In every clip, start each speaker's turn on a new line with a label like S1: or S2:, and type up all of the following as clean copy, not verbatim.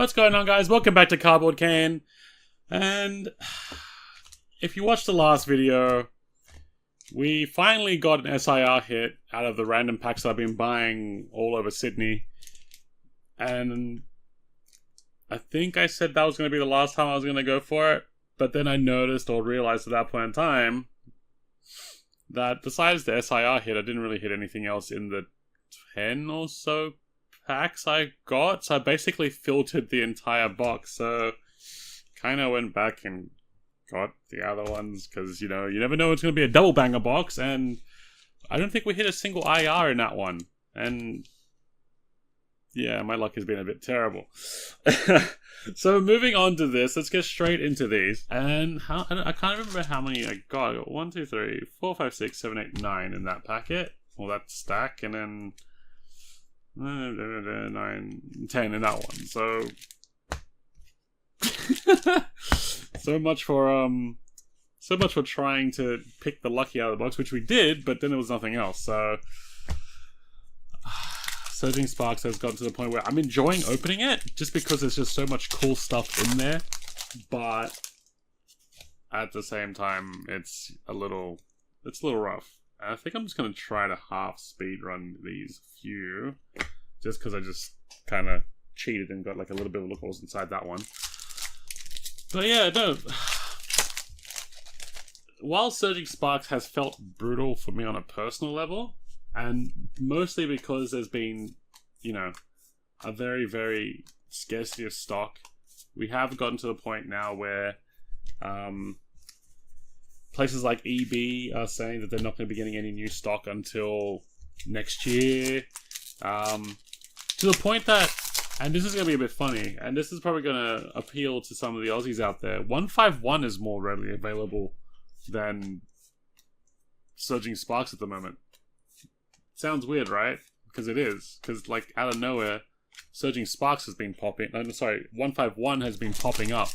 S1: What's going on, guys? Welcome back to Cardboard Kane. And if you watched the last video, we finally got an SIR hit out of the random packs I've been buying all over Sydney. And I think I said that was going to be the last time I was going to go for it. But then I noticed or realized at that point in time that besides the SIR hit, I didn't really hit anything else in the 10 or so packs I got. So I basically filtered the entire box. So kind of went back and got the other ones because, you know, you never know it's going to be a double banger box. And I don't think we hit a single IR in that one. And yeah, my luck has been a bit terrible. So moving on to this, let's get straight into these. And I can't remember how many I got. I got 1, 2, 3, 4, 5, 6, 7, 8, 9 in that packet. Or that stack. And then 9, 10 in that one. So so much for trying to pick the lucky out of the box, which we did, but then there was nothing else. So Surging Sparks has gotten to the point where I'm enjoying opening it just because there's just so much cool stuff in there, but at the same time it's a little rough. And I think I'm just gonna try to half speed run these few, just because I just kind of cheated and got like a little bit of look what was inside that one. But yeah, no. While Surging Sparks has felt brutal for me on a personal level, and mostly because there's been, you know, a very, very scarcity of stock, we have gotten to the point now where places like EB are saying that they're not going to be getting any new stock until next year. To the point that, and this is going to be a bit funny, and this is probably going to appeal to some of the Aussies out there, 151 is more readily available than Surging Sparks at the moment. Sounds weird, right? Because it is. Because, like, out of nowhere, Surging Sparks has been popping... No, sorry, 151 has been popping up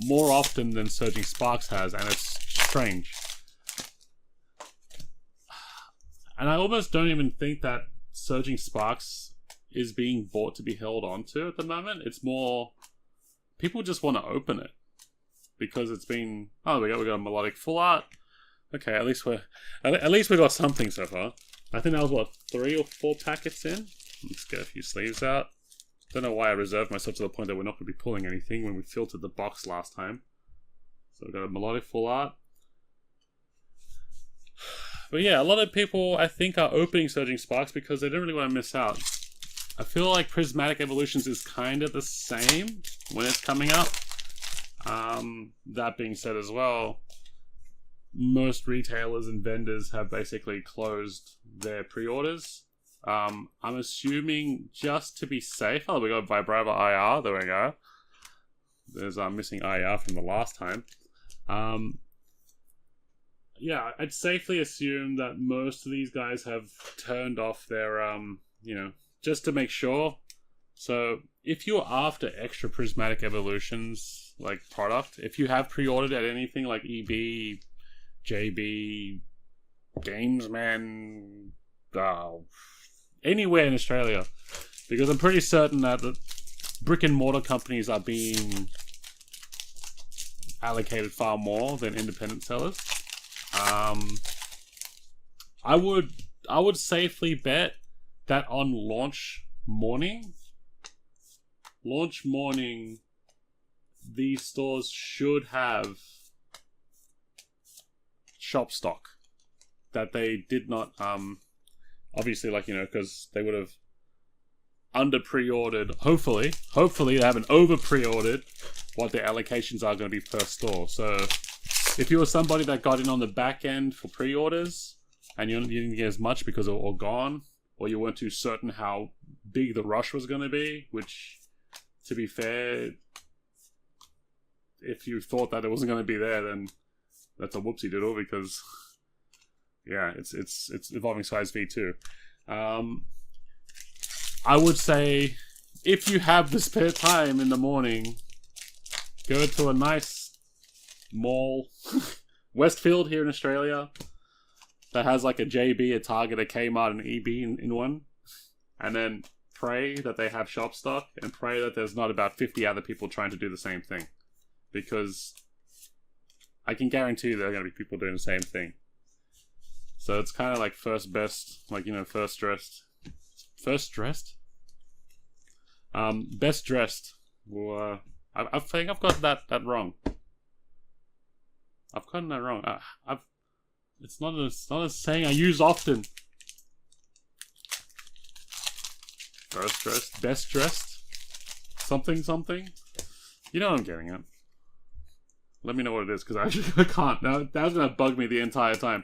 S1: more often than Surging Sparks has, and it's strange. And I almost don't even think that Surging Sparks is being bought to be held onto at the moment. It's more... people just want to open it. Because it's been... oh, we got a Melodic Full Art. Okay, at least we got something so far. I think that was, what, 3 or 4 packets in? Let's get a few sleeves out. Don't know why I reserved myself to the point that we're not going to be pulling anything when we filtered the box last time. So we've got a Melodic Full Art. But yeah, a lot of people, I think, are opening Surging Sparks because they don't really want to miss out. I feel like Prismatic Evolutions is kind of the same when it's coming up. That being said as well, most retailers and vendors have basically closed their pre-orders. I'm assuming just to be safe. Oh, we got Vibrava IR. There we go. There's our missing IR from the last time. Yeah, I'd safely assume that most of these guys have turned off their, you know, just to make sure. So if you're after extra Prismatic Evolutions, like, product, if you have pre-ordered at anything like EB, JB, Gamesman, anywhere in Australia, because I'm pretty certain that the brick and mortar companies are being allocated far more than independent sellers. I would safely bet that on launch morning, these stores should have shop stock that they did not, obviously, like, you know, because they would have under pre-ordered, hopefully they haven't over pre-ordered what their allocations are going to be per store. So if you were somebody that got in on the back end for pre-orders and you didn't get as much because it all gone, or you weren't too certain how big the rush was going to be, which, to be fair, if you thought that it wasn't going to be there, then that's a whoopsie doodle, because yeah, it's Evolving Skies V2. I would say if you have the spare time in the morning, go to a nice mall, Westfield here in Australia, that has like a JB, a Target, a Kmart, and an EB in one, and then pray that they have shop stock and pray that there's not about 50 other people trying to do the same thing. Because I can guarantee you there are going to be people doing the same thing. So it's kind of like first best, like, you know, first dressed. First dressed? Best dressed. Well, I think I've got that wrong. I've gotten that wrong. It's not a saying I use often. First dressed, best dressed, something. You know what I'm getting at. Let me know what it is, because I can't. Now that's gonna bug me the entire time.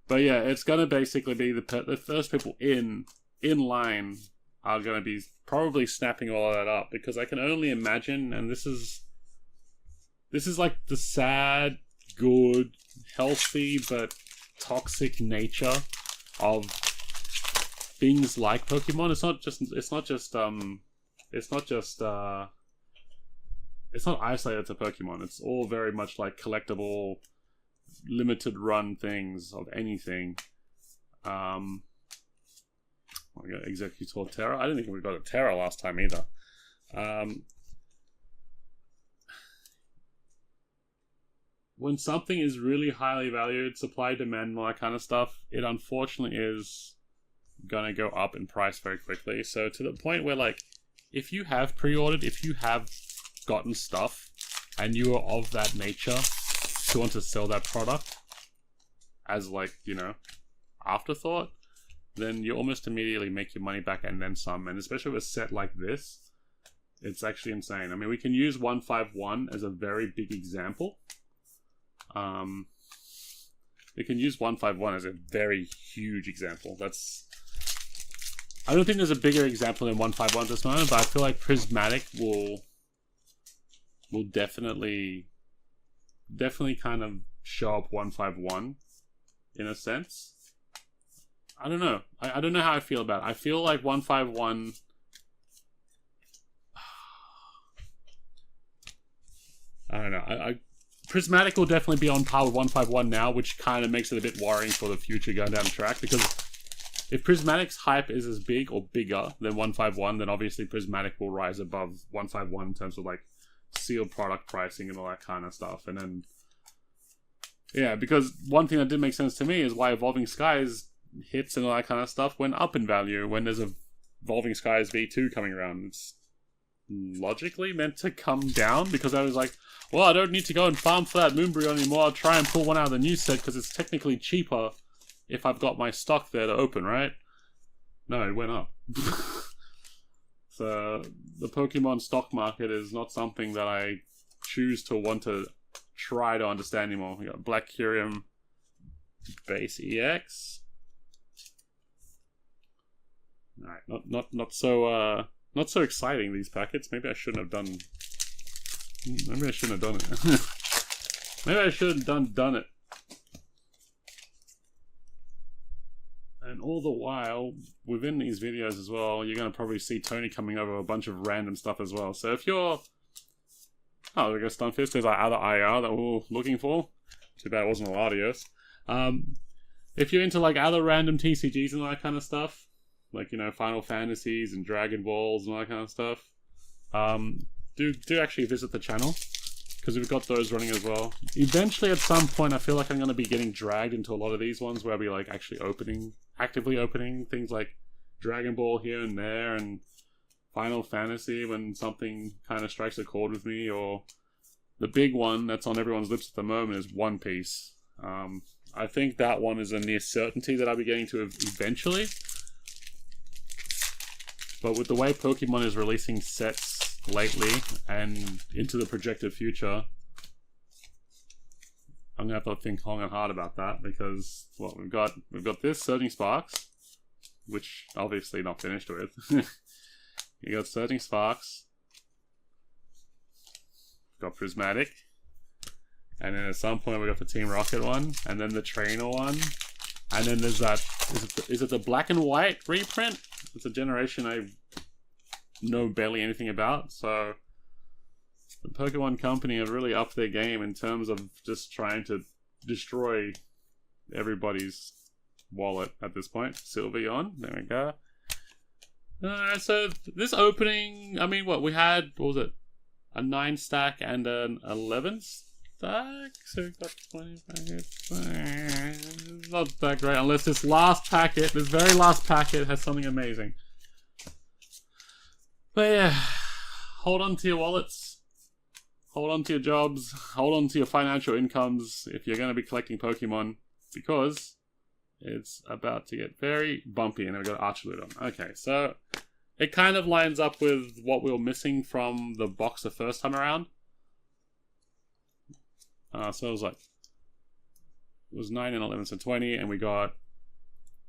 S1: But yeah, it's gonna basically be the first people in line are gonna be probably snapping all of that up, because I can only imagine, and this is like the sad, good, healthy but toxic nature of things like Pokemon. It's not isolated to Pokemon. It's all very much like collectible, limited run things of anything. We got Executor Terra. I didn't think we got a Terra last time either. When something is really highly valued, supply, demand, all that kind of stuff, it unfortunately is gonna go up in price very quickly. So to the point where, like, if you have pre-ordered, if you have gotten stuff, and you are of that nature to want to sell that product as, like, you know, afterthought, then you almost immediately make your money back and then some. And especially with a set like this, it's actually insane. I mean, we can use 151 as a very big example. We can use 151 as a very huge example. I don't think there's a bigger example than 151 at this moment, but I feel like Prismatic will definitely kind of show up 151 in a sense. I don't know. I don't know how I feel about it. I feel like 151... I don't know. Prismatic will definitely be on par with 151 now, which kind of makes it a bit worrying for the future going down the track, because if Prismatic's hype is as big or bigger than 151, then obviously Prismatic will rise above 151 in terms of, like, sealed product pricing and all that kind of stuff. And then, yeah, because one thing that did make sense to me is why Evolving Skies hits and all that kind of stuff went up in value when there's a Evolving Skies V2 coming around. It's logically meant to come down, because I was like, well, I don't need to go and farm for that Moonbrew anymore. I'll try and pull one out of the new set because it's technically cheaper if I've got my stock there to open, right? No, it went up. So the Pokemon stock market is not something that I choose to want to try to understand anymore. We got Black Curium Base EX. Alright, not so exciting, these packets. Maybe I shouldn't have done it. Maybe I shouldn't have done it. And all the while, within these videos as well, you're going to probably see Tony coming over a bunch of random stuff as well. So if you're... Oh, we got Stunfisk. There's our other IR that we were looking for. Too bad it wasn't Latios. If you're into, like, other random TCGs and all that kind of stuff, like, you know, Final Fantasies and Dragon Balls and all that kind of stuff, do actually visit the channel, because we've got those running as well. Eventually, at some point, I feel like I'm going to be getting dragged into a lot of these ones where I'll be, like, actually actively opening things like Dragon Ball here and there, and Final Fantasy when something kind of strikes a chord with me, or the big one that's on everyone's lips at the moment is One Piece. I think that one is a near certainty that I'll be getting to eventually. But with the way Pokemon is releasing sets lately and into the projected future, I'm gonna have to think long and hard about that, because, well, we've got this Surging Sparks, which obviously not finished with. You got Surging Sparks, got Prismatic, and then at some point we got the Team Rocket one, and then the Trainer one, and then there's that. Is it the Black and White reprint? It's a generation I know barely anything about, so the Pokemon Company have really upped their game in terms of just trying to destroy everybody's wallet at this point. Sylveon, there we go. So this opening, I mean, what was it? A 9 stack and an 11 stack? So we got 20 packets. Not that great, unless this very last packet has something amazing. But yeah, hold on to your wallets. Hold on to your jobs. Hold on to your financial incomes if you're going to be collecting Pokemon, because it's about to get very bumpy. And we've got Archuludon. Okay, so it kind of lines up with what we were missing from the box the first time around. So it was 9 and 11, so 20, and we got,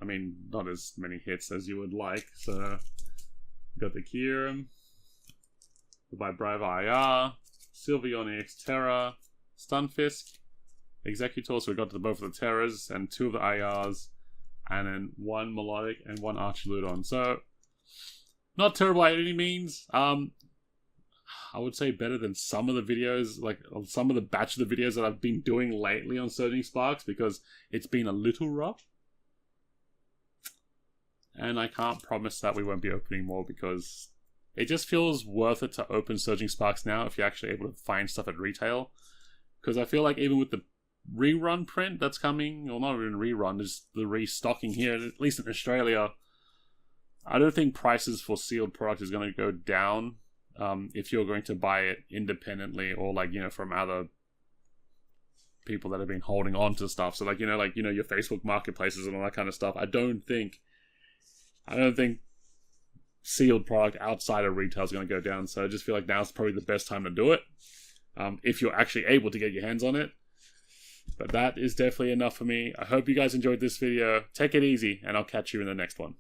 S1: I mean, not as many hits as you would like. So we got the Kyurem, the Vibrava IR, Sylveon EX Terra, Stunfisk, Executor, so we got to both of the Terras and 2 of the IRs, and then 1 Melodic and 1 Archuludon. So not terrible by any means. I would say better than some of the videos, like some of the batch of the videos that I've been doing lately on Surging Sparks, because it's been a little rough. And I can't promise that we won't be opening more, because it just feels worth it to open Surging Sparks now if you're actually able to find stuff at retail. Because I feel like even with the rerun print that's coming, or not even rerun, just the restocking here, at least in Australia, I don't think prices for sealed product is going to go down if you're going to buy it independently, or like, you know, from other people that have been holding on to stuff. So like, you know, your Facebook marketplaces and all that kind of stuff. I don't think sealed product outside of retail is going to go down. So I just feel like now's probably the best time to do it, if you're actually able to get your hands on it. But that is definitely enough for me. I hope you guys enjoyed this video. Take it easy, and I'll catch you in the next one.